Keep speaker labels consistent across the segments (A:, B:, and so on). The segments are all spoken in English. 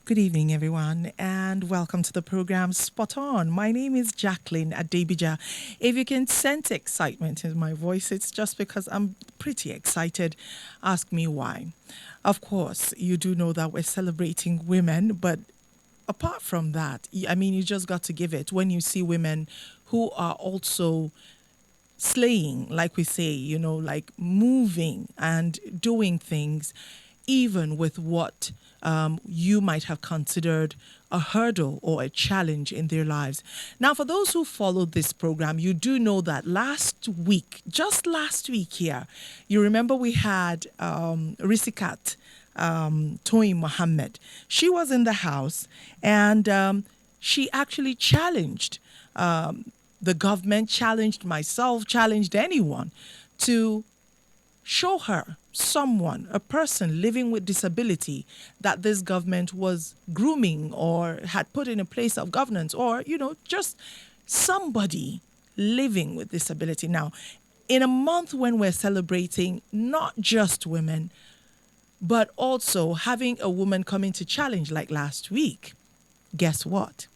A: Good evening, everyone, and welcome to the program Spot On. My name is Jacqueline Adebija. If you can sense excitement in my voice, it's just because I'm pretty excited. Ask me why. Of course, you do know that we're celebrating women, but apart from that, I mean, you just got to give it when you see women who are also slaying, like we say, like moving and doing things, even with what you might have considered a hurdle or a challenge in their lives. Now, for those who followed this program, you do know that last week, just last week here, you remember we had Risikat Toyin Mohammed. She was in the house and she actually challenged the government, challenged myself, challenged anyone to show her someone, a person living with disability that this government was grooming or had put in a place of governance, or, just somebody living with disability. Now, in a month when we're celebrating not just women, but also having a woman come into challenge like last week, guess what?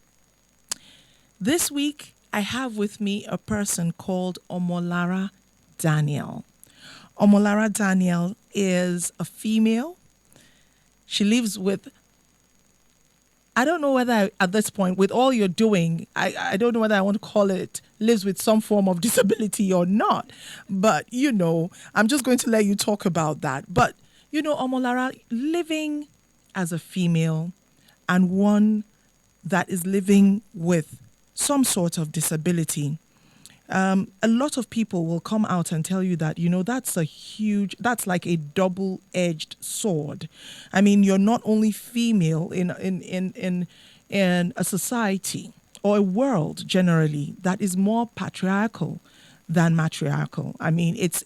A: This week, I have with me a person called Omolara Daniel. Omolara Daniel is a female. She lives with, I don't know whether at this point, with all you're doing, I don't know whether I want to call it lives with some form of disability or not. But, I'm just going to let you talk about that. But, Omolara, living as a female and one that is living with some sort of disability, a lot of people will come out and tell you that, that's like a double-edged sword. I mean, you're not only female in a society or a world generally that is more patriarchal than matriarchal. I mean, it's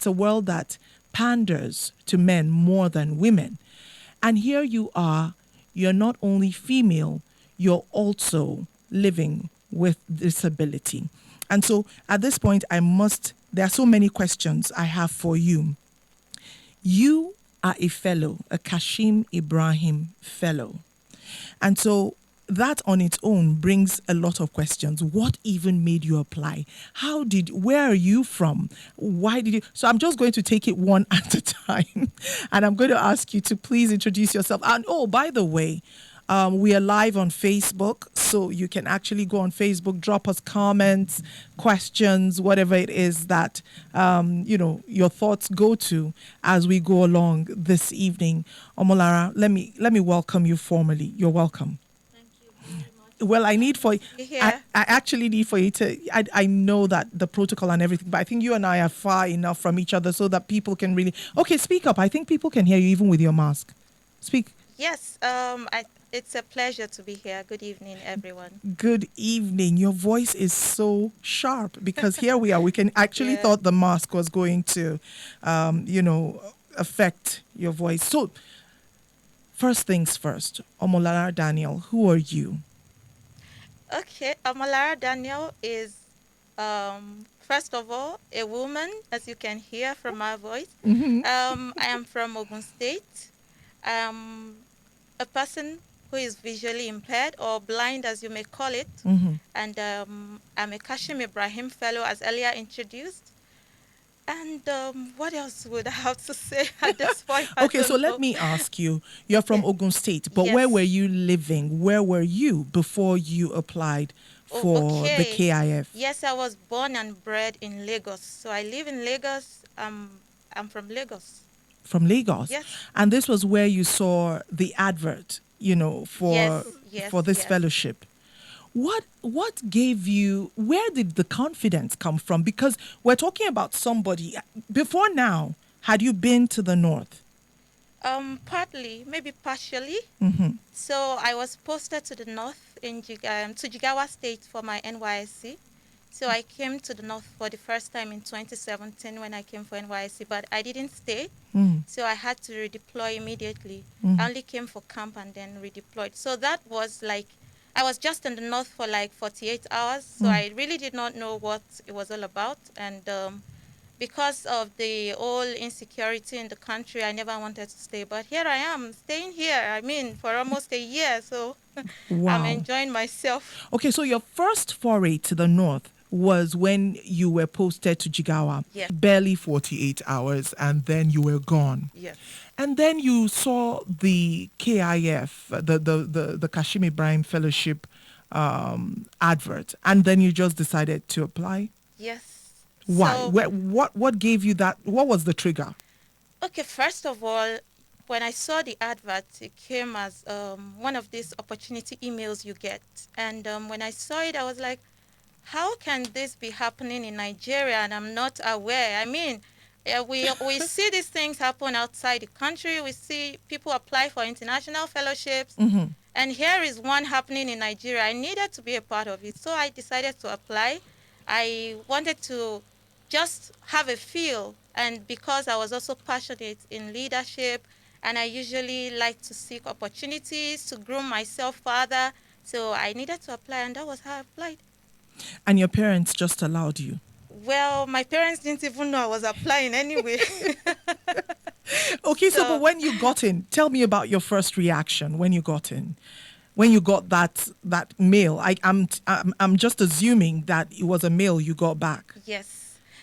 A: a world that panders to men more than women. And here you are, you're not only female, you're also living with disability. And so at this point, there are so many questions I have for you. You are a fellow, a Kashim Ibrahim fellow. And so that on its own brings a lot of questions. What even made you apply? Where are you from? Why did you? So I'm just going to take it one at a time. And I'm going to ask you to please introduce yourself. And oh, by the way, we are live on Facebook, so you can actually go on Facebook, drop us comments, questions, whatever it is that, your thoughts go to as we go along this evening. Omolara, let me welcome you formally. You're welcome.
B: Thank you very much.
A: Well, I need for
B: Be
A: I,
B: here.
A: I actually need for you to I know that the protocol and everything, but I think you and I are far enough from each other so that people can really okay, speak up. I think people can hear you even with your mask. Speak.
B: Yes, it's a pleasure to be here. Good evening, everyone.
A: Good evening. Your voice is so sharp because here we are. We can actually
B: Yeah.
A: thought the mask was going to, affect your voice. So, first things first, Omolara Daniel, who are you?
B: Okay, Amalara Daniel is, first of all, a woman, as you can hear from my voice. I am from Ogun State. I'm a person who is visually impaired or blind, as you may call it. And I'm a Kashim Ibrahim Fellow, as earlier introduced. And what else would I have to say at this point? I
A: Okay, so
B: don't
A: let
B: know.
A: me ask you. You're from
B: Okay.
A: Ogun State, but where were
B: Yes.
A: you living? Where were you before you applied
B: Oh,
A: for the
B: okay.
A: KIF?
B: Yes, I was born and bred in Lagos. So I live in Lagos. I'm from Lagos.
A: From Lagos.
B: Yes.
A: And this was where you saw the advert, for
B: Yes, yes,
A: this
B: yes.
A: fellowship. What gave you, where did the confidence come from? Because we're talking about somebody before now. Had you been to the north?
B: Partly, maybe partially. So I was posted to the north to Jigawa State for my NYSC. So I came to the north for the first time in 2017 when I came for NYSC, but I didn't stay. So I had to redeploy immediately. I only came for camp and then redeployed. So that was like, I was just in the north for like 48 hours. So I really did not know what it was all about. And because of the whole insecurity in the country, I never wanted to stay. But here I am, staying here. I mean, for almost a year. So I'm
A: Wow.
B: enjoying myself.
A: Okay, so your first foray to the north was when you were posted to Jigawa.
B: Yes,
A: Barely 48 hours, and then you were gone.
B: yes,
A: And then you saw the KIF, the Kashim Ibrahim Fellowship advert, and then you just decided to apply.
B: yes.
A: Why?
B: So,
A: What gave you that? What was the trigger?
B: okay, first of all, when I saw the advert, it came as one of these opportunity emails you get. And when I saw it, I was like, how can this be happening in Nigeria and I'm not aware? I mean, we see these things happen outside the country. We see people apply for international fellowships. And here is one happening in Nigeria. I needed to be a part of it. So I decided to apply. I wanted to just have a feel. And because I was also passionate in leadership, and I usually like to seek opportunities to groom myself further. So I needed to apply, and that was how I applied.
A: And your parents just allowed you.
B: Well, my parents didn't even know I was applying anyway.
A: Okay, so but
B: So,
A: when you got in, tell me about your first reaction when you got in. When you got that mail. I'm just assuming that it was a mail you got back.
B: yes.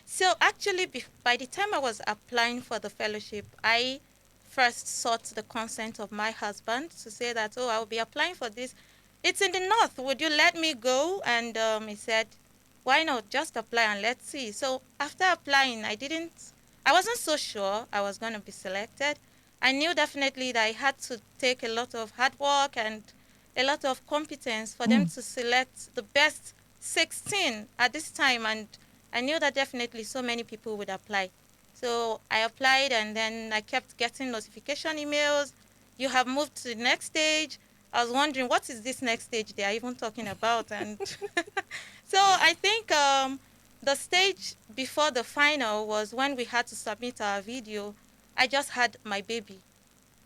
B: So actually, by the time I was applying for the fellowship, I first sought the consent of my husband to say that, oh, I'll be applying for this. It's in the north. Would you let me go? And he said, why not? Just apply and let's see. So after applying, I wasn't so sure I was going to be selected. I knew definitely that I had to take a lot of hard work and a lot of competence for them to select the best 16 at this time. And I knew that definitely so many people would apply. So I applied and then I kept getting notification emails. You have moved to the next stage. I was wondering, what is this next stage they are even talking about? And so I think the stage before the final was when we had to submit our video. I just had my baby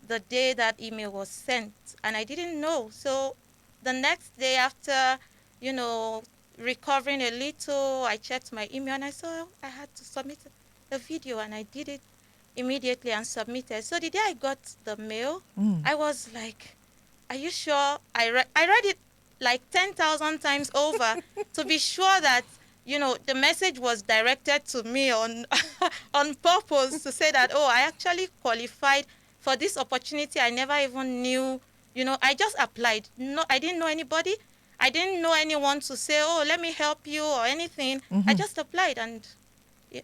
B: the day that email was sent, and I didn't know. So the next day after, you know, recovering a little, I checked my email and I saw I had to submit a video, and I did it immediately and submitted. So the day I got the mail, I was like, are you sure? I read it like 10,000 times over to be sure that, you know, the message was directed to me on on purpose to say that, oh, I actually qualified for this opportunity. I never even knew, you know, I just applied. No, I didn't know anybody. I didn't know anyone to say, oh, let me help you or anything. I just applied, and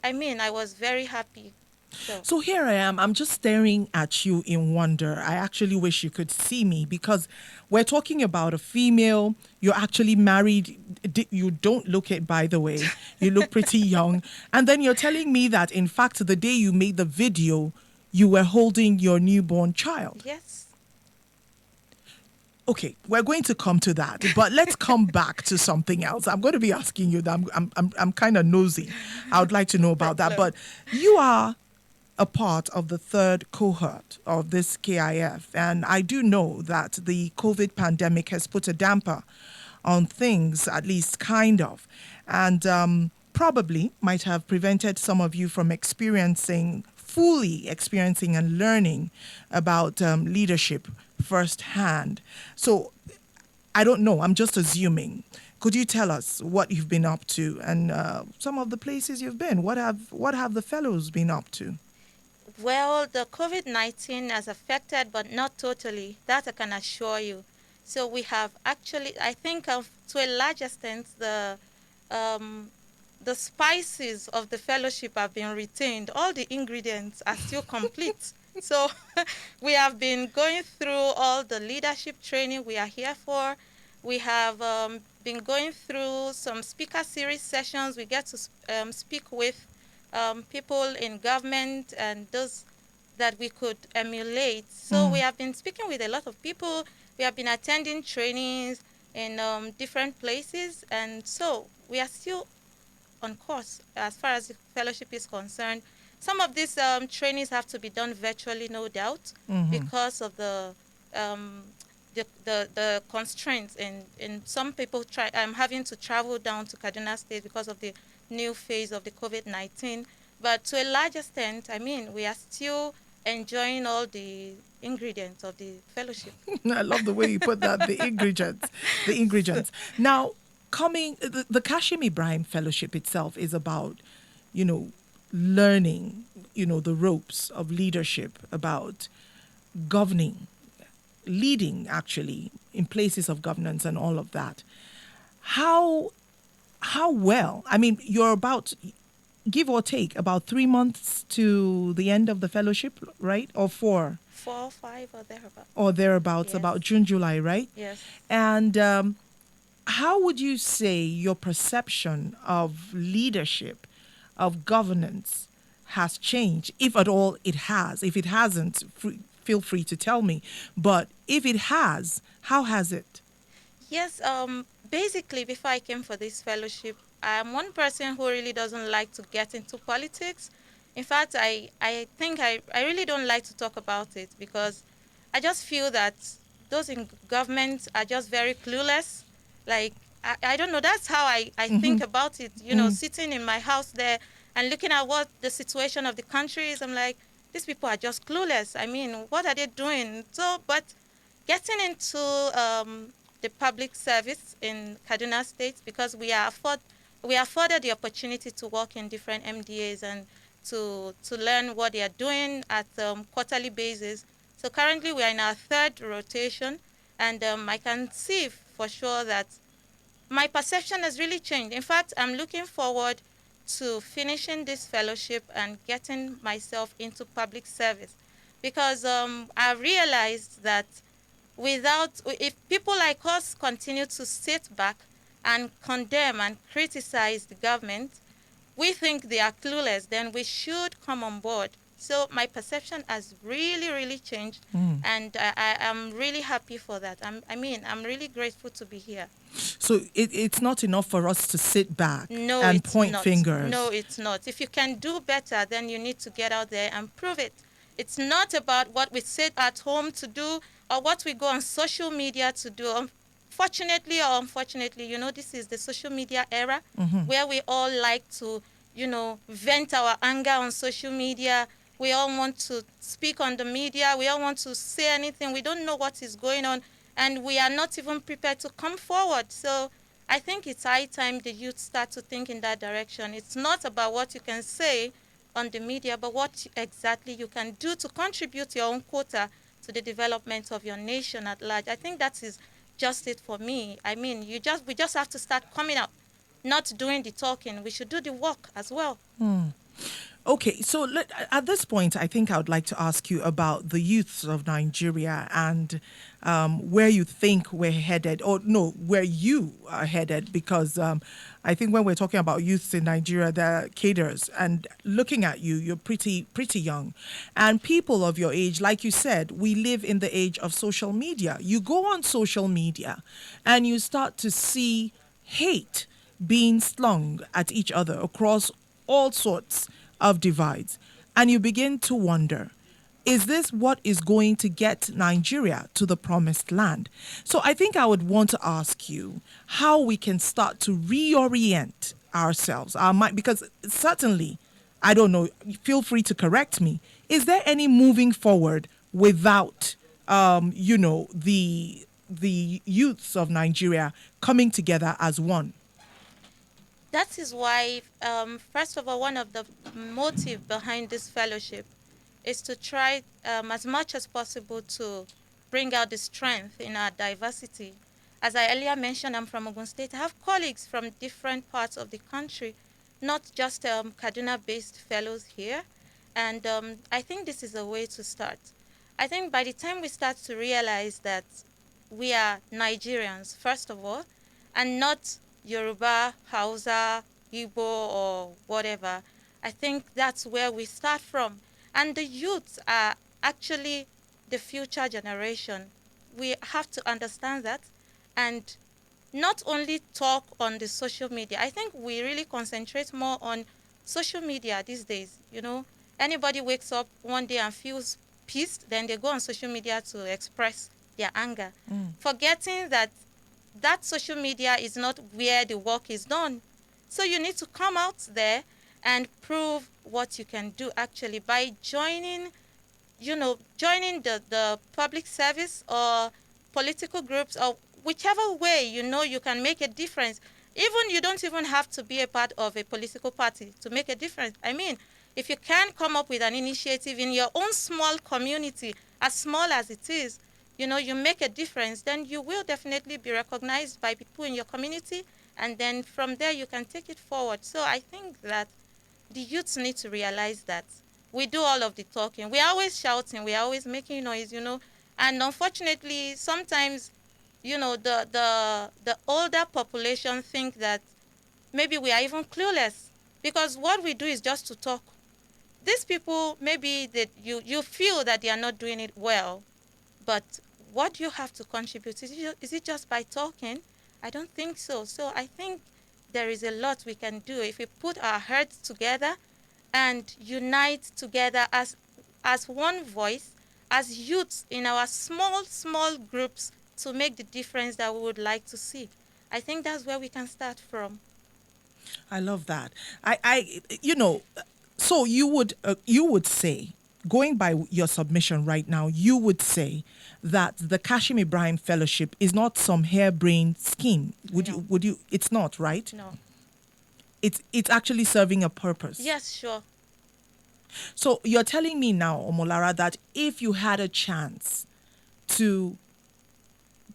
B: I mean, I was very happy. So,
A: So here I am. I'm just staring at you in wonder. I actually wish you could see me because we're talking about a female. You're actually married. You don't look it, by the way. You look pretty young. And then you're telling me that, in fact, the day you made the video, you were holding your newborn child.
B: yes.
A: Okay, we're going to come to that, but let's come back to something else. I'm going to be asking you that. I'm kind of nosy. I would like to know about that. But you are a part of the third cohort of this KIF, and I do know that the COVID pandemic has put a damper on things, at least kind of, and probably might have prevented some of you from fully experiencing and learning about leadership firsthand. So I don't know, I'm just assuming. Could you tell us what you've been up to and some of the places you've been? What have the fellows been up to?
B: Well, the COVID-19 has affected, but not totally. That I can assure you. So we have actually, I think, to a large extent, um, the spices of the fellowship have been retained. All the ingredients are still complete. So we have been going through all the leadership training we are here for. We have been going through some speaker series sessions. We get to speak with people in government and those that we could emulate. So we have been speaking with a lot of people. We have been attending trainings in different places. And so we are still on course as far as the fellowship is concerned. Some of these trainings have to be done virtually, no doubt, because of um, the constraints. And some people having to travel down to Kaduna State because of the new phase of the COVID-19. But to a large extent, I mean, we are still enjoying all the ingredients of the fellowship.
A: I love the way you put that. The ingredients, the ingredients. Now, the Kashim Ibrahim Fellowship itself is about, you know, learning, the ropes of leadership, about governing, leading actually in places of governance and all of that. How how well? I mean, you're about, give or take, about 3 months to the end of the fellowship, right? Or four,
B: 4, 5, or thereabout.
A: or thereabouts,
B: Yes.
A: about June, July, right?
B: Yes.
A: And how would you say your perception of leadership, of governance, has changed, if at all it has? If it hasn't, feel free to tell me. But if it has, how has it?
B: Yes, basically, before I came for this fellowship, I'm one person who really doesn't like to get into politics. In fact, I think I really don't like to talk about it because I just feel that those in government are just very clueless. Like, I don't know, that's how I think about it, sitting in my house there and looking at what the situation of the country is. I'm like, these people are just clueless. I mean, what are they doing? So, but getting into the public service in Kaduna State, because we are afforded the opportunity to work in different MDAs and to learn what they are doing at quarterly basis. So currently we are in our third rotation, and I can see for sure that my perception has really changed. In fact, I'm looking forward to finishing this fellowship and getting myself into public service, because I realized that if people like us continue to sit back and condemn and criticize the government, we think they are clueless, then we should come on board. So my perception has really, really changed, and I am really happy for that. I'm really grateful to be here.
A: So it's not enough for us to sit back
B: No,
A: and
B: it's
A: point
B: not.
A: fingers.
B: No, it's not. If you can do better, then you need to get out there and prove it. It's not about what we sit at home to do or what we go on social media to do. Fortunately or unfortunately, this is the social media era where we all like to, vent our anger on social media. We all want to speak on the media. We all want to say anything. We don't know what is going on, and we are not even prepared to come forward. So I think it's high time the youth start to think in that direction. It's not about what you can say on the media, but what exactly you can do to contribute your own quota to the development of your nation at large. I think that is just it for me. I mean, we just have to start coming out, not doing the talking. We should do the work as well.
A: Okay, so at this point, I think I would like to ask you about the youths of Nigeria and where you think we're headed, or no, where you are headed, because I think when we're talking about youths in Nigeria, they're cadres, and looking at you, you're pretty young, and people of your age, like you said, we live in the age of social media. You go on social media, and you start to see hate being slung at each other across all sorts of divides. And you begin to wonder, is this what is going to get Nigeria to the promised land? So I think I would want to ask you how we can start to reorient ourselves, our mind, because certainly, I don't know, feel free to correct me. Is there any moving forward without, the youths of Nigeria coming together as one?
B: That is why, first of all, one of the motive behind this fellowship is to try as much as possible to bring out the strength in our diversity. As I earlier mentioned, I'm from Ogun State. I have colleagues from different parts of the country, not just Kaduna-based fellows here. And I think this is a way to start. I think by the time we start to realize that we are Nigerians, first of all, and not Yoruba, Hausa, Igbo, or whatever, I think that's where we start from. And the youths are actually the future generation. We have to understand that and not only talk on the social media. I think we really concentrate more on social media these days. Anybody wakes up one day and feels pissed, then they go on social media to express their anger, forgetting that social media is not where the work is done. So you need to come out there and prove what you can do actually by joining the public service or political groups or whichever way you can make a difference. Even you don't even have to be a part of a political party to make a difference. I mean, if you can come up with an initiative in your own small community, as small as it is, you make a difference, then you will definitely be recognized by people in your community, and then from there you can take it forward. So I think that the youths need to realize that we do all of the talking. We're always shouting, we're always making noise. And unfortunately, sometimes, the older population think that maybe we are even clueless because what we do is just to talk. These people, maybe that you feel that they are not doing it well, but what do you have to contribute? Is it just by talking? I don't think so. So I think there is a lot we can do if we put our heads together and unite together as one voice, as youths in our small groups to make the difference that we would like to see. I think that's where we can start from.
A: I love that. So you would say, going by your submission right now, you would say that the Kashim Ibrahim Fellowship is not some harebrained scheme. Would
B: No.
A: you? Would you? It's not, right?
B: No.
A: It's actually serving a purpose.
B: Yes, sure.
A: So you're telling me now, Omolara, that if you had a chance to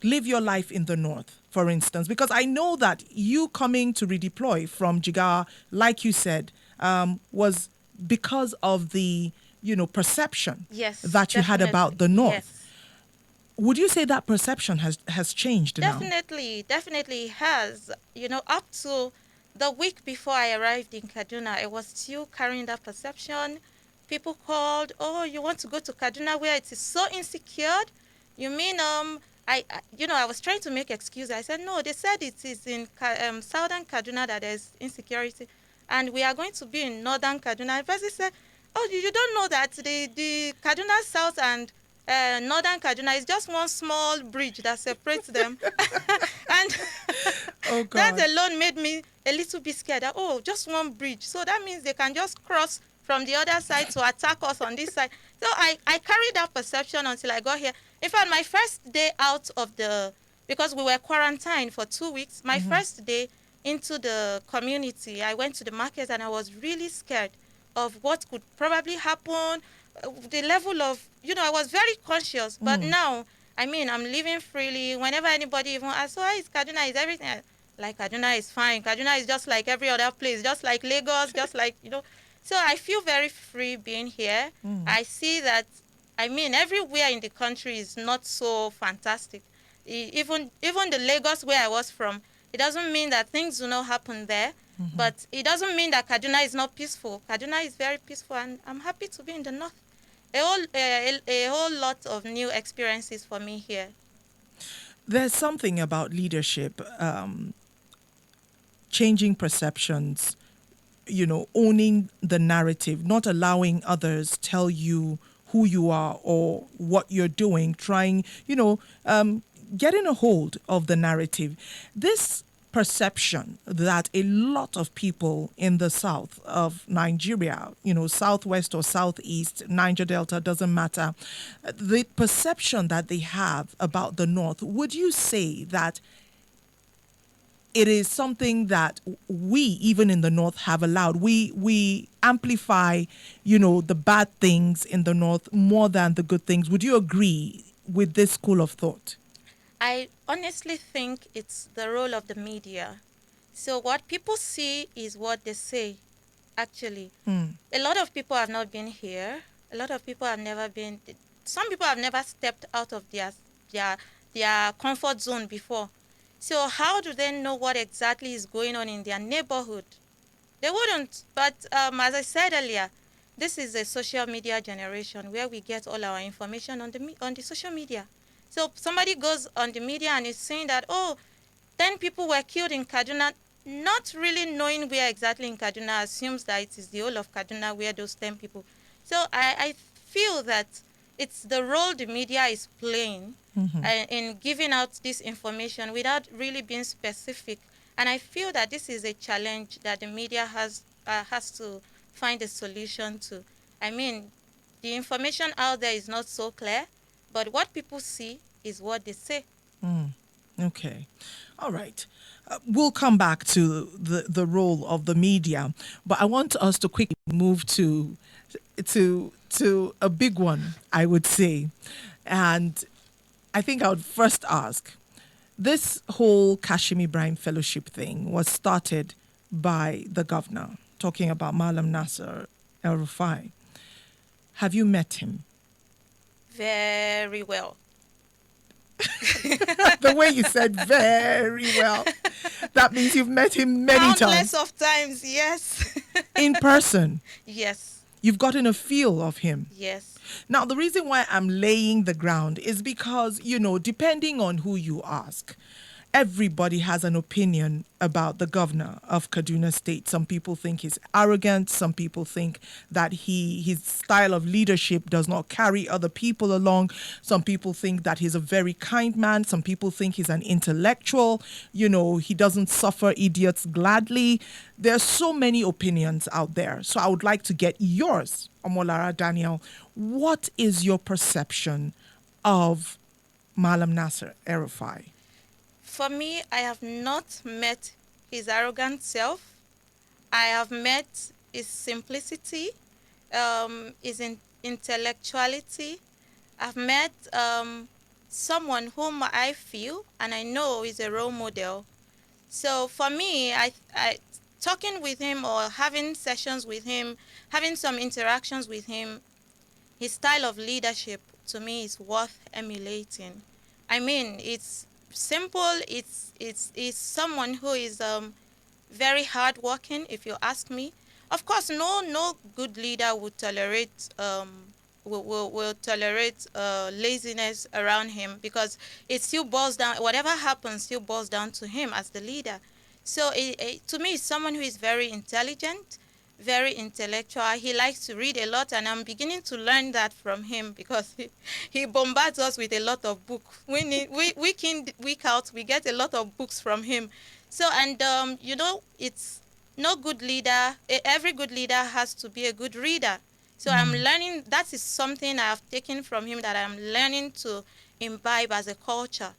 A: live your life in the north, for instance, because I know that you coming to redeploy from Jigawa, like you said, was because of the perception
B: Yes,
A: that you had about the
B: definitely.
A: north.
B: Yes.
A: Would you say that perception has changed now?
B: Definitely has. Up to the week before I arrived in Kaduna, I was still carrying that perception. People called, "Oh, you want to go to Kaduna where it is so insecure? You mean I was trying to make excuses. I said no. They said it is in southern Kaduna that there's insecurity, and we are going to be in northern Kaduna." And the person said, "Oh, you don't know that the Kaduna South and northern Kaduna is just one small bridge that separates them." And
A: Oh
B: that
A: God.
B: alone made me a little bit scared. That, oh, just one bridge. So that means they can just cross from the other side to attack us on this side. So I carried that perception until I got here. In fact, my first day out of because we were quarantined for 2 weeks, my first day into the community, I went to the market and I was really scared of what could probably happen, the level of, I was very conscious. But now, I mean, I'm living freely. Whenever anybody even asks, "Oh, is Kaduna, is everything?" Like, Kaduna is fine. Kaduna is just like every other place, just like Lagos, just like. So I feel very free being here. I see that, I mean, everywhere in the country is not so fantastic. Even the Lagos where I was from, it doesn't mean that things do not happen there, but it doesn't mean that Kaduna is not peaceful. Kaduna is very peaceful, and I'm happy to be in the north. A whole lot of new experiences for me here.
A: There's something about leadership, changing perceptions, owning the narrative, not allowing others tell you who you are or what you're doing, trying, getting a hold of the narrative. This perception that a lot of people in the south of Nigeria, southwest or southeast, Niger Delta, doesn't matter, the perception that they have about the north, would you say that it is something that we, even in the north, have allowed? We amplify, the bad things in the north more than the good things. Would you agree with this school of thought?
B: I honestly think it's the role of the media. So what people see is what they say, actually. A lot of people have not been here. A lot of people have never been. Some people have never stepped out of their their comfort zone before. So how do they know what exactly is going on in their neighborhood? They wouldn't. But as I said earlier, this is a social media generation where we get all our information on the social media. So somebody goes on the media and is saying that, oh, 10 people were killed in Kaduna, not really knowing where exactly in Kaduna, assumes that it is the whole of Kaduna where those 10 people. So I feel that it's the role the media is playing in giving out this information without really being specific. And I feel that this is a challenge that the media has has to find a solution to. I mean, the information out there is not so clear, but what people see is what they say.
A: Okay. All right. We'll come back to the role of the media, but I want us to quickly move to a big one, I would say. And I think I would first ask, this whole Kashim Ibrahim Fellowship thing was started by the governor, talking about Malam Nasser El Rufai. Have you met him?
B: Very well.
A: The way you said very well, that means you've met him many
B: Countless
A: times
B: of times, yes.
A: in person.
B: Yes,
A: You've gotten a feel of him.
B: yes.
A: Now, the reason why I'm laying the ground is because, depending on who you ask, everybody has an opinion about the governor of Kaduna State. Some people think he's arrogant. Some people think that his style of leadership does not carry other people along. Some people think that he's a very kind man. Some people think he's an intellectual. He doesn't suffer idiots gladly. There's so many opinions out there. So I would like to get yours, Omolara Daniel. What is your perception of Malam Nasser El Rufai?
B: For me, I have not met his arrogant self. I have met his simplicity, his intellectuality. I've met someone whom I feel and I know is a role model. So for me, I talking with him or having sessions with him, having some interactions with him, his style of leadership to me is worth emulating. I mean, it's simple. It's someone who is very hardworking. If you ask me, of course, no good leader would tolerate will tolerate laziness around him, because it still boils down. Whatever happens still boils down to him as the leader. So to me, it's someone who is very intelligent, very intellectual. He likes to read a lot, and I'm beginning to learn that from him, because he bombards us with a lot of books. Week in, week out, we get a lot of books from him. So, and it's no good leader. Every good leader has to be a good reader. So I'm learning. That is something I have taken from him that I'm learning to imbibe as a culture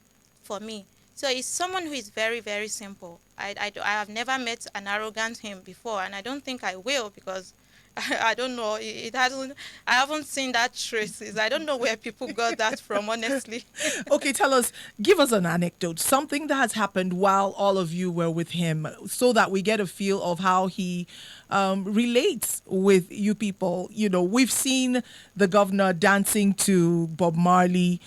B: for me. So he's someone who is very, very simple. I have never met an arrogant him before, and I don't think I will, because I don't know. It hasn't. I haven't seen that traces. I don't know where people got that from, honestly.
A: Okay, give us an anecdote, something that has happened while all of you were with him, so that we get a feel of how he relates with you people. We've seen the governor dancing to Bob Marley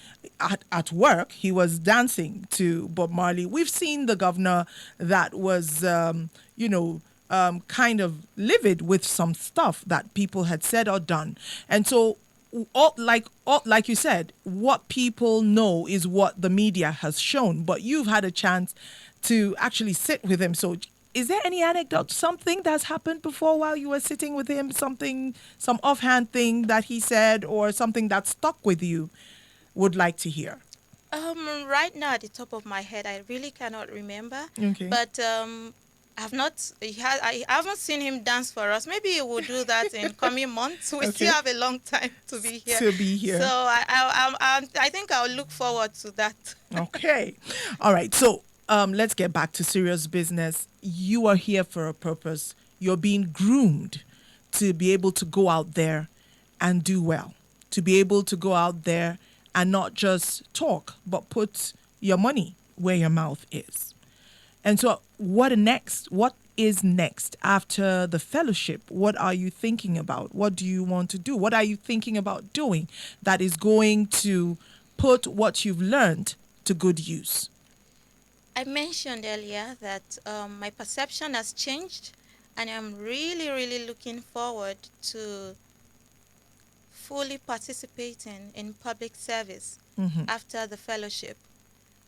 A: at work. He was dancing to Bob Marley. We've seen the governor that was, kind of livid with some stuff that people had said or done. And so, like you said, what people know is what the media has shown, but you've had a chance to actually sit with him. So is there any anecdote, something that's happened before while you were sitting with him, some offhand thing that he said, or something that stuck with you, would like to hear?
B: Right now, at the top of my head, I really cannot remember.
A: Okay.
B: But I've not. I haven't seen him dance for us. Maybe he will do that in coming months. We
A: Okay.
B: still have a long time to be here.
A: To be here.
B: So I think I'll look forward to that.
A: Okay. All right. So let's get back to serious business. You are here for a purpose. You're being groomed to be able to go out there and do well, to be able to go out there and not just talk, but put your money where your mouth is. And so what is next after the fellowship? What are you thinking about? What do you want to do? What are you thinking about doing that is going to put what you've learned to good use?
B: I mentioned earlier that my perception has changed, and I'm really, really looking forward to fully participating in public service after the fellowship.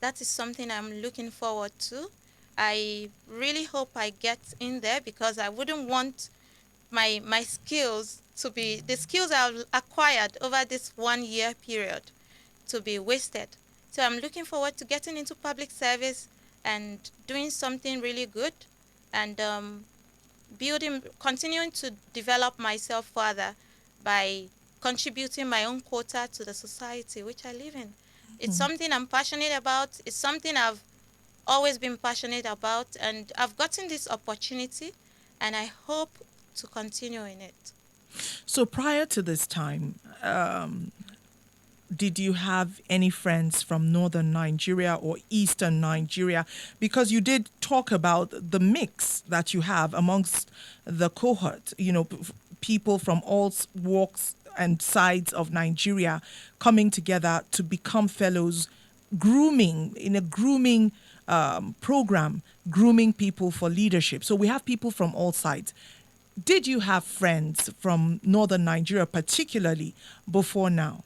B: That is something I'm looking forward to. I really hope I get in there, because I wouldn't want my skills to be, the skills I've acquired over this 1 year period, to be wasted. So I'm looking forward to getting into public service and doing something really good, and continuing to develop myself further by contributing my own quota to the society which I live in. It's something I'm passionate about. It's something I've always been passionate about, and I've gotten this opportunity, and I hope to continue in it.
A: So prior to this time, did you have any friends from northern Nigeria or eastern Nigeria? Because you did talk about the mix that you have amongst the cohort, people from all walks and sides of Nigeria coming together to become fellows, grooming program, grooming people for leadership. So we have people from all sides. Did you have friends from northern Nigeria particularly before now?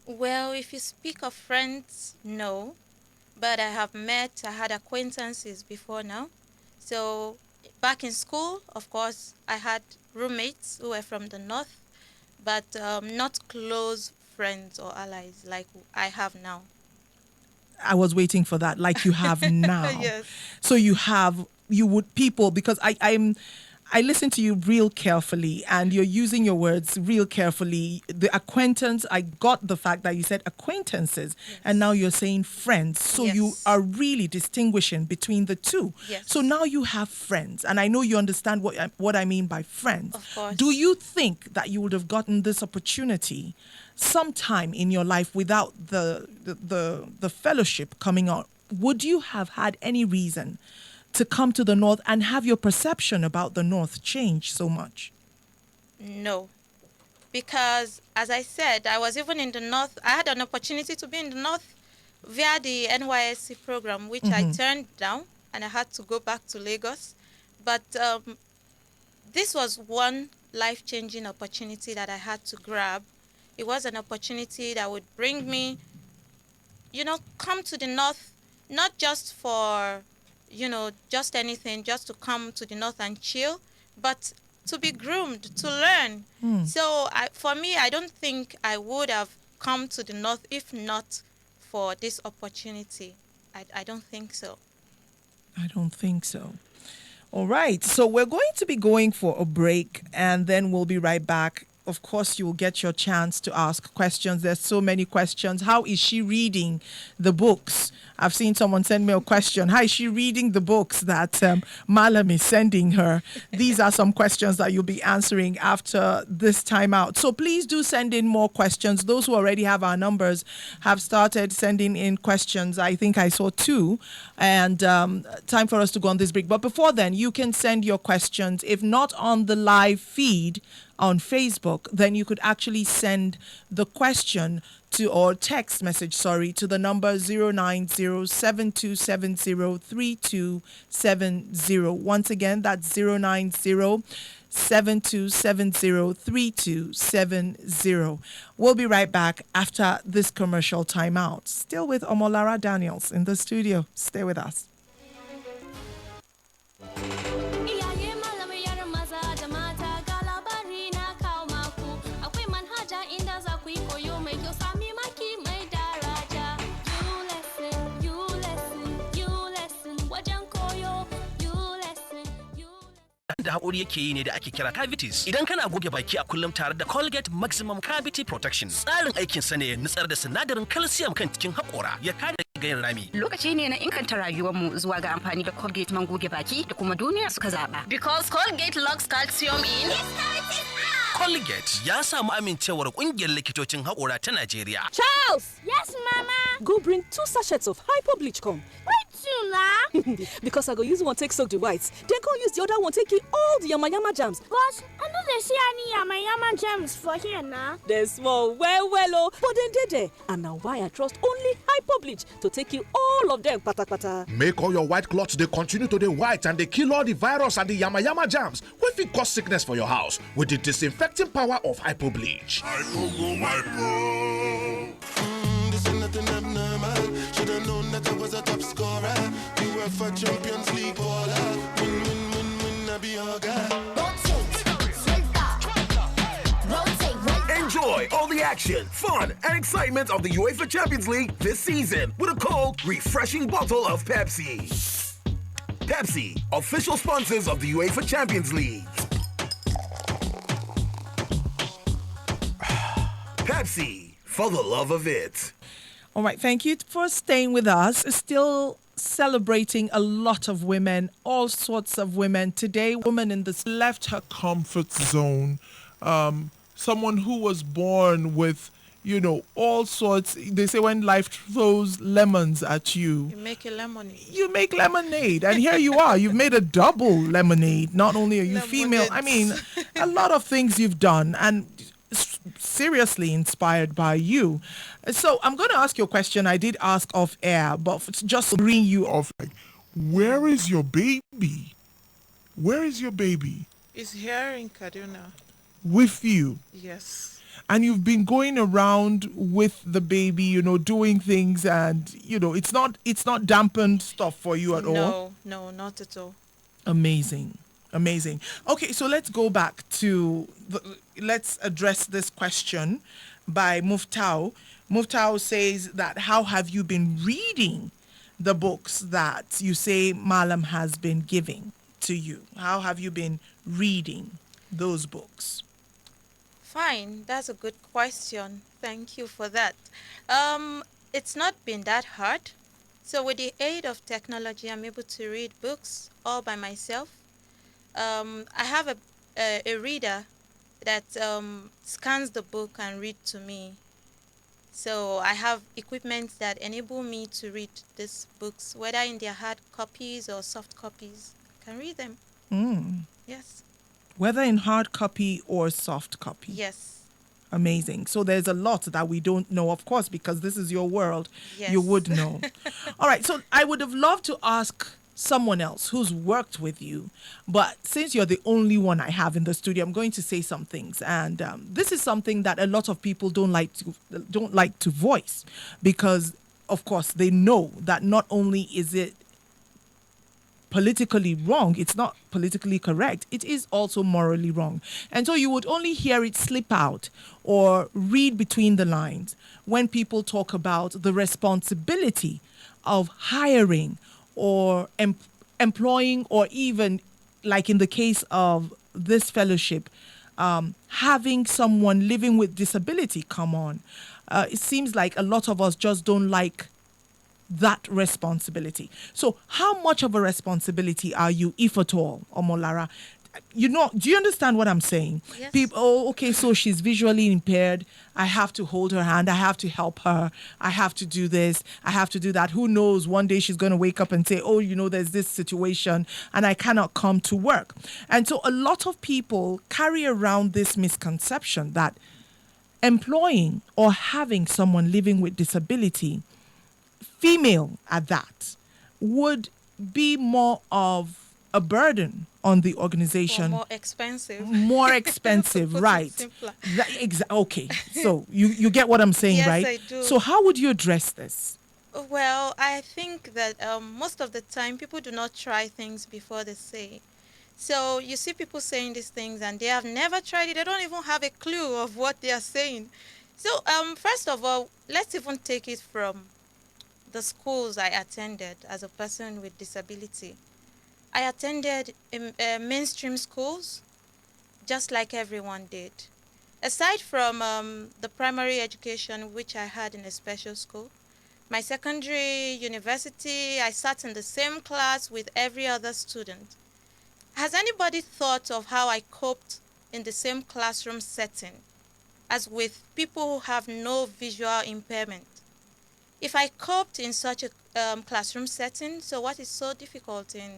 B: Well, if you speak of friends, no. But I had acquaintances before now. So back in school, of course, I had roommates who were from the north, but not close friends or allies like I have now.
A: I was waiting for that, like you have now.
B: Yes.
A: So because I listen to you real carefully, and you're using your words real carefully. The acquaintance, I got the fact that you said acquaintances, yes. And now you're saying friends. So
B: yes.
A: You are really distinguishing between the two.
B: Yes.
A: So now you have friends, and I know you understand what I mean by friends.
B: Of course.
A: Do you think that you would have gotten this opportunity sometime in your life without the fellowship coming out? Would you have had any reason to come to the north and have your perception about the north change so much?
B: No, because as I said, I was even in the north. I had an opportunity to be in the north via the NYSC program, which I turned down, and I had to go back to Lagos. But this was one life-changing opportunity that I had to grab. It was an opportunity that would bring me, come to the north, not just for just anything, just to come to the north and chill, but to be groomed, to learn. So for me, I don't think I would have come to the north if not for this opportunity. I don't think so.
A: I don't think so. All right. So we're going to be going for a break, and then we'll be right back. Of course, you will get your chance to ask questions. There's so many questions. How is she reading the books? I've seen someone send me a question. How is she reading the books that Malam is sending her? These are some questions that you'll be answering after this time out. So please do send in more questions. Those who already have our numbers have started sending in questions. I think I saw 2. And time for us to go on this break. But before then, you can send your questions. If not on the live feed on Facebook, then you could actually send the question or text message, to the number 090-7270-3270. Once again, that's 090-7270-3270. We'll be right back after this commercial timeout. Still with Omolara Daniels in the studio. Stay with us.
C: da haƙori yake yi ne da ake kira cavities. Idan kana goge baki a kullum tare da Colgate Maximum Cavity Protection, tsarin aikin sa ne ya nutsar da sinadarin calcium kan cikin haƙora ya kare daga yin rami.
D: Lokaci ne na inganta rayuwarmu zuwa ga amfani da Colgate man goge baki da kuma duniya suka zaba.
E: Because Colgate locks calcium in.
C: Colgate ya samu amincewar kungiyar likitocin haƙora ta Najeriya.
E: Charles! Yes, Mama!
F: Go bring 2 sachets of Hypo Bleach come.
E: Why 2, La?
F: Because I go use one take soak the whites, then go use the other one take kill all the yama germs.
E: But I know they see any yama germs for here now.
F: They small well oh, but then they. And now why I trust only Hypo Bleach to take kill all of them pata.
G: Make all your white cloths they continue to the white and they kill all the virus and the yama germs. Wey fit cause sickness for your house with the disinfecting power of Hypo Bleach.
H: Hypo. This is nothing abnormal. Should've known that I was a top scorer. UEFA Champions League baller. Win, I be your guy.
I: Enjoy all the action, fun, and excitement of the UEFA Champions League this season with a cold, refreshing bottle of Pepsi. Pepsi, official sponsors of the UEFA Champions League. Pepsi, for the love of it.
A: All right, thank you for staying with us. Still celebrating a lot of women, all sorts of women. Today, woman in this
J: left her comfort zone. Someone who was born with, all sorts. They say when life throws lemons at you,
B: You make a lemonade.
J: you make lemonade. And here you are. You've made a double lemonade. Not only are you female, I mean, a lot of things you've done. And seriously inspired by you. So I'm going to ask you a question I did ask off air, but just to bring you off.
K: Where is your baby? Where is your baby?
L: It's here in Kaduna.
J: With you?
L: Yes.
J: And you've been going around with the baby, doing things, and it's not dampened stuff for you at all.
B: No, not at all.
A: Amazing. Okay, so let's go back to let's address this question by Muftau. Muftau says that how have you been reading the books that you say Malam has been giving to you? How have you been reading those books?
B: Fine, that's a good question. Thank you for that. It's not been that hard. So with the aid of technology, I'm able to read books all by myself. I have a reader that scans the book and read to me. So I have equipment that enable me to read these books, whether in their hard copies or soft copies. I can read them. Yes.
A: Whether in hard copy or soft copy.
B: Yes.
A: Amazing. So there's a lot that we don't know, of course, because this is your world.
B: Yes.
A: You would know. All right. So I would have loved to ask someone else who's worked with you, but since you're the only one I have in the studio, I'm going to say some things. And this is something that a lot of people don't like to voice, because, of course, they know that not only is it politically wrong, it's not politically correct, it is also morally wrong. And so you would only hear it slip out or read between the lines when people talk about the responsibility of hiring or employing, or even like in the case of this fellowship, having someone living with disability come on. It seems like a lot of us just don't like that responsibility. So how much of a responsibility are you, if at all, Omolara? Do you understand what I'm saying?
B: Yes.
A: People, okay, so she's visually impaired. I have to hold her hand. I have to help her. I have to do this. I have to do that. Who knows? One day she's going to wake up and say, oh, there's this situation and I cannot come to work. And so a lot of people carry around this misconception that employing or having someone living with disability, female at that, would be more of a burden on the organization.
B: Or more expensive.
A: More expensive, right. Okay, so you get what I'm saying,
B: yes,
A: right?
B: I do.
A: So how would you address this?
B: Well, I think that most of the time people do not try things before they say. So you see people saying these things and they have never tried it. They don't even have a clue of what they are saying. So first of all, let's even take it from the schools I attended as a person with disability. I attended mainstream schools, just like everyone did. Aside from the primary education, which I had in a special school, my secondary university, I sat in the same class with every other student. Has anybody thought of how I coped in the same classroom setting as with people who have no visual impairment? If I coped in such a classroom setting, so what is so difficult in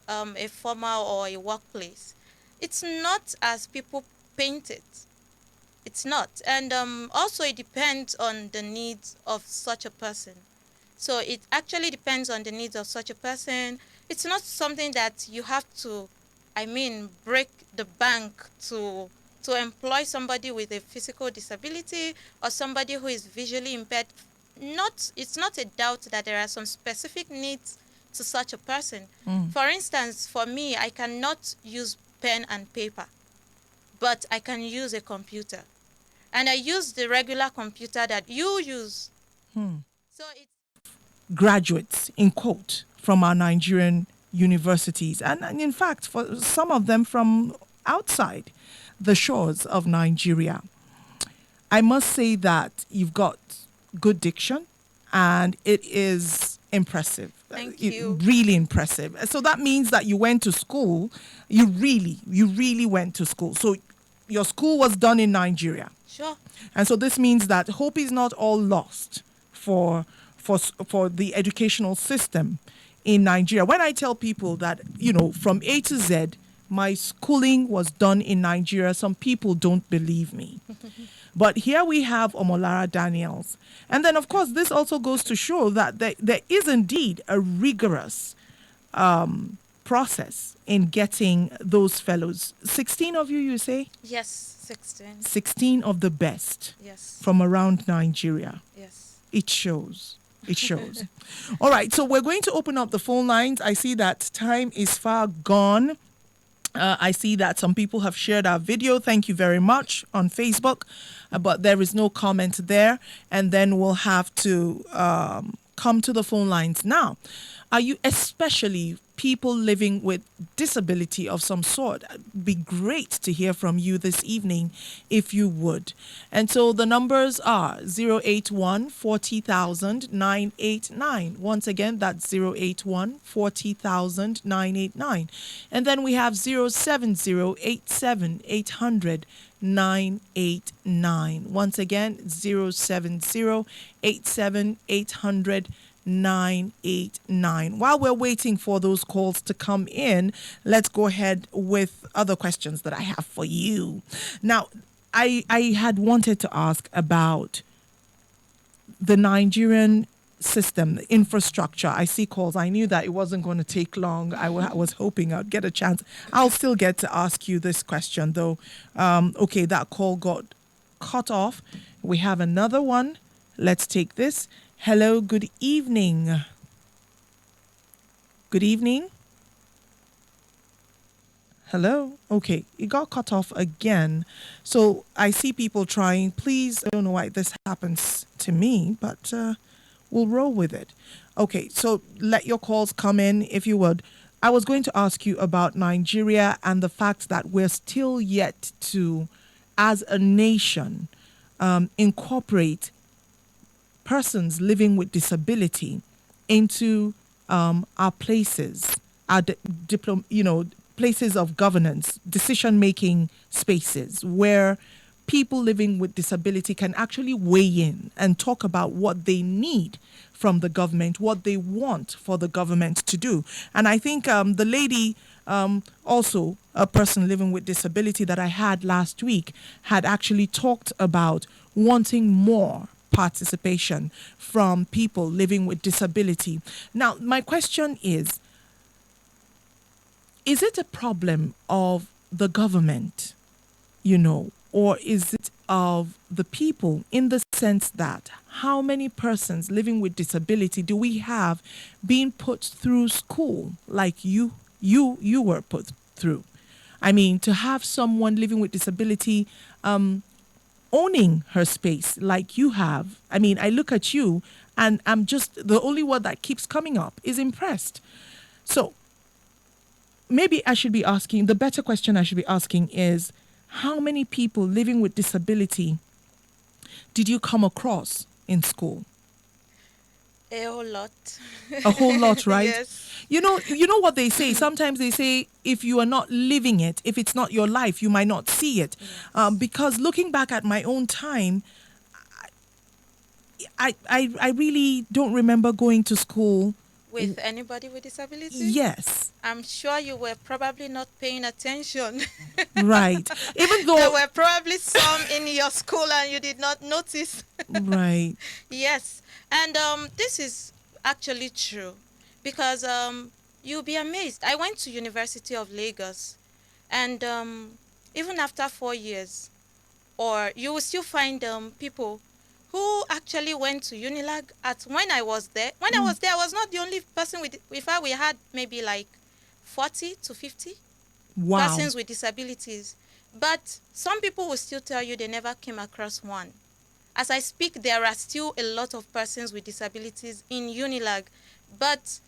B: a formal or a workplace? It's not as people paint it. It's not. And also it depends on the needs of such a person. So it actually depends on the needs of such a person. It's not something that you have to, break the bank to employ somebody with a physical disability or somebody who is visually impaired. It's not a doubt that there are some specific needs to such a person. For instance, for me, I cannot use pen and paper, but I can use a computer. And I use the regular computer that you use. So it's
A: Graduates, in quote, from our Nigerian universities, and in fact, for some of them from outside the shores of Nigeria. I must say that you've got good diction, and it is impressive.
B: Thank you.
A: Really impressive. So that means that you went to school. You really went to school. So your school was done in Nigeria.
B: Sure.
A: And so this means that hope is not all lost for the educational system in Nigeria. When I tell people that, from A to Z, my schooling was done in Nigeria, some people don't believe me. But here we have Omolara Daniels. And then, of course, this also goes to show that there is indeed a rigorous process in getting those fellows. 16 of you, you say?
B: Yes, 16.
A: 16 of the best.
B: Yes.
A: From around Nigeria.
B: Yes.
A: It shows. It shows. All right, so we're going to open up the phone lines. I see that time is far gone. I see that some people have shared our video. Thank you very much on Facebook, but there is no comment there. And then we'll have to come to the phone lines now. Are you, especially people living with disability of some sort? It'd be great to hear from you this evening if you would. And so the numbers are 081 40,000 989. Once again, that's 081 40,000 989. And then we have 070 87 800 989. Once again, 070 87 800 989. While we're waiting for those calls to come in, let's go ahead with other questions that I have for you. Now, I had wanted to ask about the Nigerian system, the infrastructure. I see calls. I knew that it wasn't going to take long. I was hoping I'd get a chance. I'll still get to ask you this question, though. Okay, that call got cut off. We have another one. Let's take this. Hello, good evening. Good evening. Hello. Okay, it got cut off again. So I see people trying. Please, I don't know why this happens to me, but we'll roll with it. Okay, so let your calls come in if you would. I was going to ask you about Nigeria and the fact that we're still yet to, as a nation, incorporate persons living with disability into our places, our places of governance, decision-making spaces where people living with disability can actually weigh in and talk about what they need from the government, what they want for the government to do. And I think the lady, also a person living with disability that I had last week, had actually talked about wanting more participation from people living with disability. Now, my question is it a problem of the government, or is it of the people, in the sense that how many persons living with disability do we have being put through school like you were put through? I mean, to have someone living with disability owning her space like you have. I mean, I look at you and I'm just, the only word that keeps coming up is impressed. So maybe I should be asking, the better question I should be asking is, how many people living with disability did you come across in school?
B: A whole lot.
A: A whole lot, right?
B: Yes.
A: You know what they say? Sometimes they say, if you are not living it, if it's not your life, you might not see it. Yes. Because looking back at my own time, I really don't remember going to school.
B: With anybody with disability?
A: Yes.
B: I'm sure you were probably not paying attention.
A: Right. Even though
B: there were probably some in your school and you did not notice.
A: Right.
B: Yes. And this is actually true, because you'll be amazed. I went to University of Lagos, and even after 4 years, or you will still find people who actually went to Unilag when I was there. When I was there, I was not the only person with her. We had maybe like 40 to 50 persons with disabilities. But some people will still tell you they never came across one. As I speak, there are still a lot of persons with disabilities in Unilag, but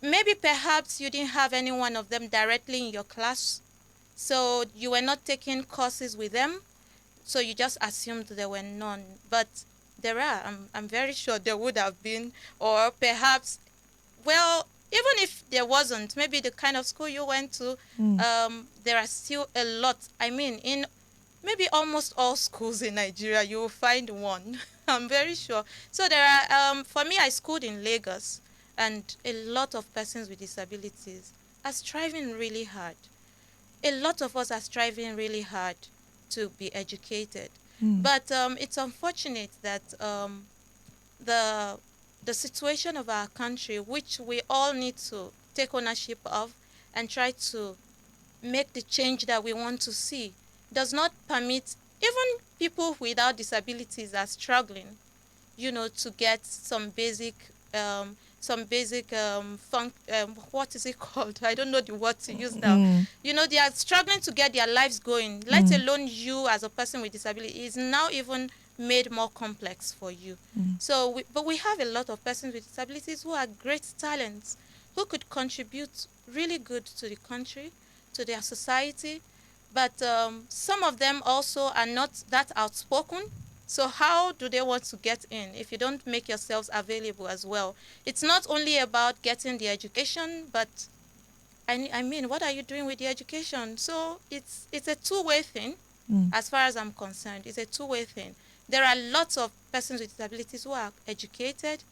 B: maybe perhaps you didn't have any one of them directly in your class, so you were not taking courses with them, so you just assumed there were none. But there are. I'm very sure there would have been, or perhaps, well, even if there wasn't, maybe the kind of school you went to, there are still a lot. I mean, in maybe almost all schools in Nigeria, you will find one. I'm very sure. So there are, for me, I schooled in Lagos, and a lot of persons with disabilities are striving really hard. A lot of us are striving really hard to be educated. But it's unfortunate that the situation of our country, which we all need to take ownership of and try to make the change that we want to see, does not permit, even people without disabilities are struggling, to get some basic what is it called? I don't know the word to use now. They are struggling to get their lives going, let alone you as a person with disability. Is now even made more complex for you. So, but we have a lot of persons with disabilities who are great talents, who could contribute really good to the country, to their society. But some of them also are not that outspoken. So how do they want to get in if you don't make yourselves available as well? It's not only about getting the education, but I mean, what are you doing with the education? So it's a two-way thing, as far as I'm concerned. It's a two-way thing. There are lots of persons with disabilities who are educated,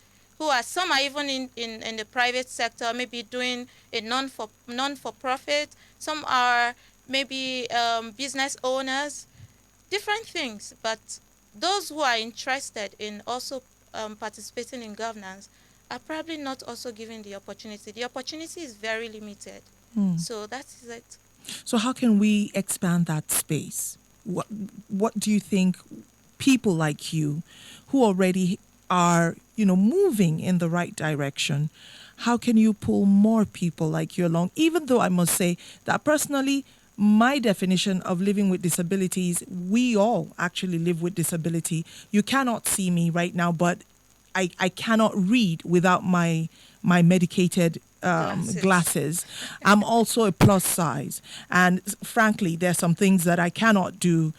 B: some are even in the private sector, maybe doing a non-for-profit. Some are maybe business owners, different things. But those who are interested in also participating in governance are probably not also given the opportunity. The opportunity is very limited. So that is it.
A: So how can we expand that space? What do you think people like you who already are, moving in the right direction, how can you pull more people like you along? Even though I must say that personally, my definition of living with disabilities, we all actually live with disability. You cannot see me right now, but I cannot read without my medicated glasses. I'm also a plus size. And frankly, there's some things that I cannot do,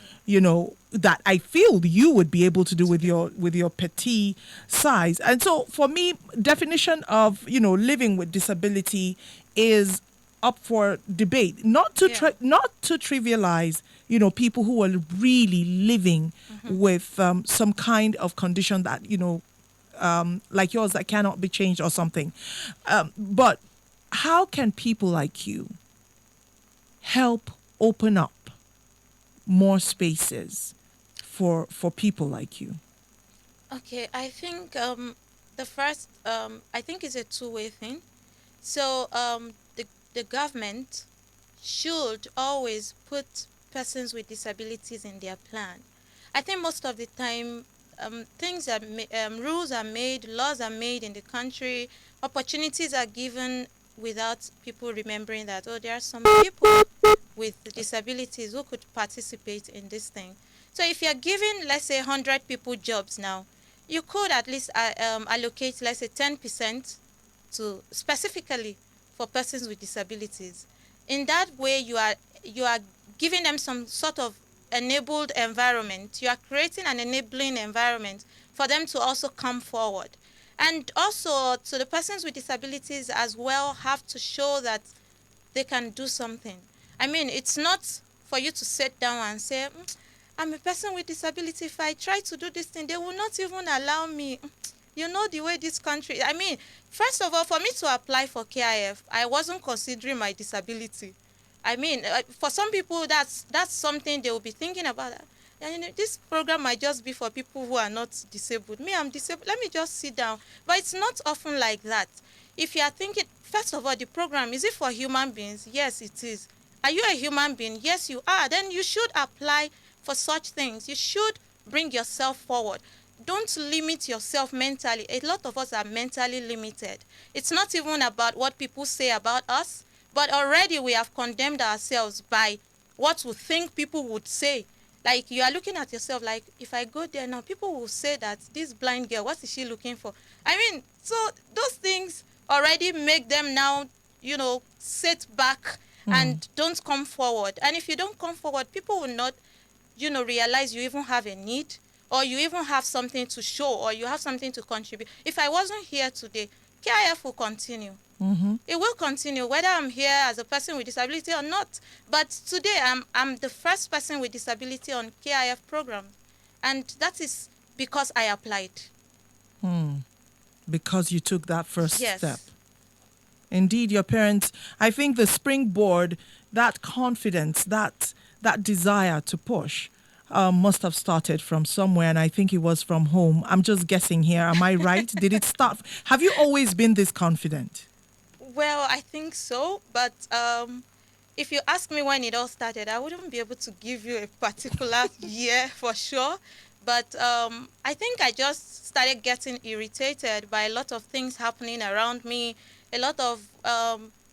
A: that I feel you would be able to do with your petite size. And so for me, definition of, living with disability is up for debate, not to trivialize, people who are really living with some kind of condition that, like yours that cannot be changed or something. But how can people like you help open up more spaces for people like you?
B: Okay, I think the first, I think it's a two-way thing. So the government should always put persons with disabilities in their plan. I think most of the time, rules are made, laws are made in the country, opportunities are given without people remembering that, there are some people with disabilities who could participate in this thing. So if you're giving, let's say, 100 people jobs now, you could at least allocate, let's say, 10% to specifically for persons with disabilities. In that way, you are giving them some sort of enabled environment. You are creating an enabling environment for them to also come forward. And also, to the persons with disabilities as well, have to show that they can do something. I mean, it's not for you to sit down and say, I'm a person with disability. If I try to do this thing, they will not even allow me. You know the way this country, I mean, first of all, for me to apply for KIF, I wasn't considering my disability. I mean, for some people, that's something they will be thinking about. And this program might just be for people who are not disabled. Me, I'm disabled. Let me just sit down. But it's not often like that. If you are thinking, first of all, the program, is it for human beings? Yes, it is. Are you a human being? Yes, you are. Then you should apply for such things. You should bring yourself forward. Don't limit yourself mentally. A lot of us are mentally limited. It's not even about what people say about us, but already we have condemned ourselves by what we think people would say. Like, you are looking at yourself like, if I go there now, people will say that this blind girl, what is she looking for? I mean, so those things already make them now, sit back and don't come forward. And if you don't come forward, people will not, realize you even have a need, or you even have something to show, or you have something to contribute. If I wasn't here today, KIF will continue. It will continue, whether I'm here as a person with disability or not. But today, I'm the first person with disability on KIF program. And that is because I applied.
J: Because you took that first
B: Yes.
J: step. Indeed, your parents, I think the springboard, that confidence, that desire to push must have started from somewhere, and I think it was from home. I'm just guessing here. Am I right? Did it start? Have you always been this confident?
B: Well, I think so. But if you ask me when it all started, I wouldn't be able to give you a particular year for sure. But I think I just started getting irritated by a lot of things happening around me, a lot of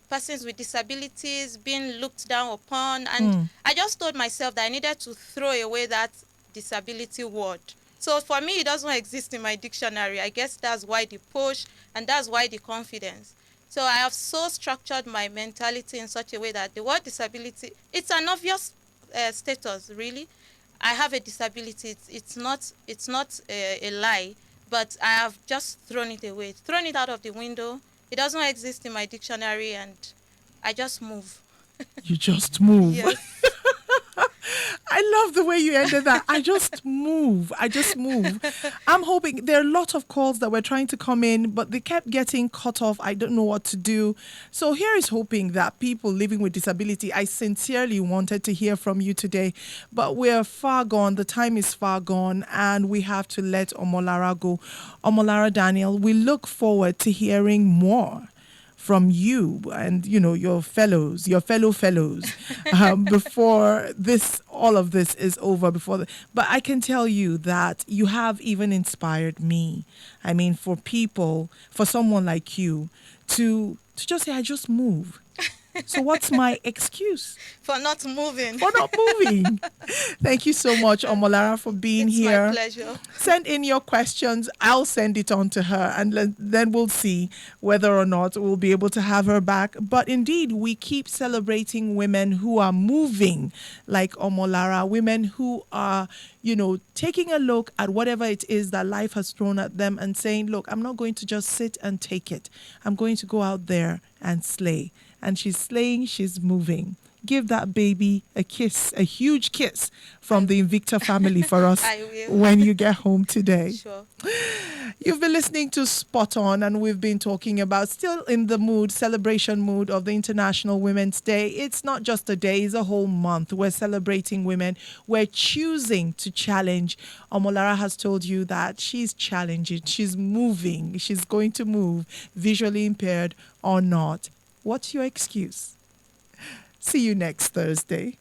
B: persons with disabilities being looked down upon. And I just told myself that I needed to throw away that disability word. So for me, it doesn't exist in my dictionary. I guess that's why the push and that's why the confidence. So I have so structured my mentality in such a way that the word disability, it's an obvious status, really. I have a disability. It's not a lie, but I have just thrown it away, thrown it out of the window. It doesn't exist in my dictionary, and I just move.
J: You just move.
B: Yes.
J: I love the way you ended that. I just move. I'm hoping there are a lot of calls that were trying to come in, but they kept getting cut off. I don't know what to do. So here is hoping that people living with disability, I sincerely wanted to hear from you today, but we're far gone. The time is far gone, and we have to let Omolara go. Omolara Daniel, we look forward to hearing more from you and your fellow fellows before all of this is over. But I can tell you that you have even inspired me. I mean, for someone like you to just say, I just move. So what's my excuse?
B: For not moving.
J: Thank you so much, Omolara, for being here.
B: It's my pleasure.
J: Send in your questions. I'll send it on to her, and then we'll see whether or not we'll be able to have her back. But indeed, we keep celebrating women who are moving like Omolara, women who are, taking a look at whatever it is that life has thrown at them and saying, look, I'm not going to just sit and take it. I'm going to go out there and slay. And she's slaying, she's moving. Give that baby a kiss, a huge kiss from the Invicta family for us when you get home today.
B: Sure.
J: You've been listening to Spot On, and we've been talking about, still in the celebration mood of the International Women's Day. It's not just a day, it's a whole month. We're celebrating women. We're choosing to challenge. Omolara has told you that she's challenging, she's moving, she's going to move, visually impaired or not. What's your excuse? See you next Thursday.